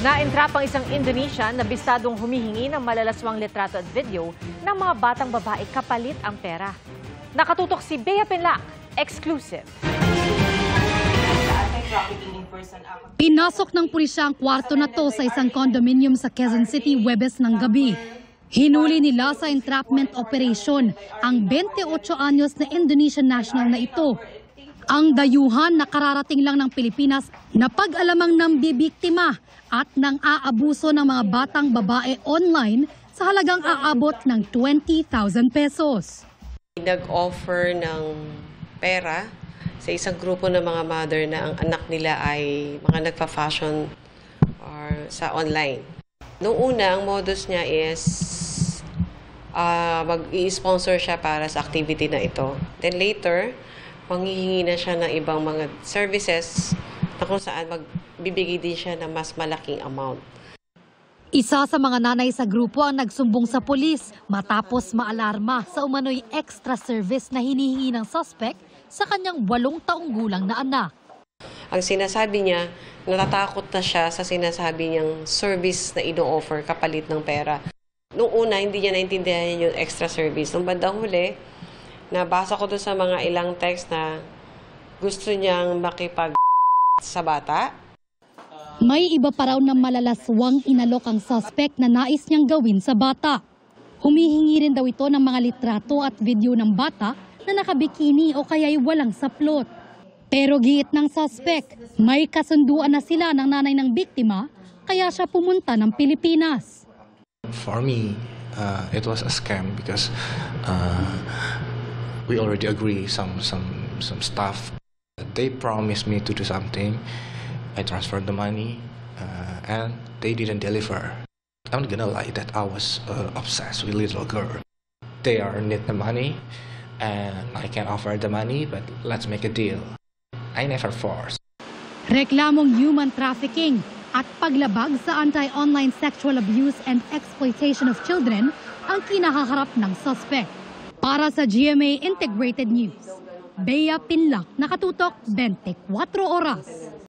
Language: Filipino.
Na-entrap ang isang Indonesian na bistadong humihingi ng malalaswang litrato at video ng mga batang babae kapalit ang pera. Nakatutok si Bea Pinlac, exclusive. Pinasok ng pulisya ang kwarto na to sa isang condominium sa Quezon City, Huwebes ng gabi. Hinuli nila sa entrapment operation ang 28 anyos na Indonesian national na ito. Ang dayuhan na kararating lang ng Pilipinas na pag-alamang ng bibiktima at nang aabuso ng mga batang babae online sa halagang aabot ng 20,000 pesos. Nag-offer ng pera sa isang grupo ng mga mother na ang anak nila ay mga nagpa-fashion or sa online. Noong una, ang modus niya is mag-i-sponsor siya para sa activity na ito. Then later, manghihingi na siya ng ibang mga services na kung saan magbibigay din siya ng mas malaking amount. Isa sa mga nanay sa grupo ang nagsumbong sa pulis matapos maalarma sa umano'y extra service na hinihingi ng suspect sa kanyang 8 taong gulang na anak. Ang sinasabi niya, natatakot na siya sa sinasabi niyang service na ino-offer kapalit ng pera. Noong una, hindi niya naintindihan yung extra service. Nung bandang huli, nabasa ko doon sa mga ilang text na gusto niyang makipag sa bata. May iba pa raw na malalaswang inalok ang suspect na nais niyang gawin sa bata. Humihingi rin daw ito ng mga litrato at video ng bata na nakabikini o kaya'y walang saplot. Pero giit ng suspect, may kasunduan na sila ng nanay ng biktima kaya siya pumunta ng Pilipinas. For me, it was a scam because we already agree some stuff. They promised me to do something. I transferred the money, and they didn't deliver. I'm not gonna lie that I was obsessed with little girl. They need the money, and I can offer the money, but let's make a deal. I never force. Reklamong human trafficking at paglabag sa anti-online sexual abuse and exploitation of children ang kinakaharap ng suspect. Para sa GMA Integrated News, Bea Pinlac, nakatutok 24 oras.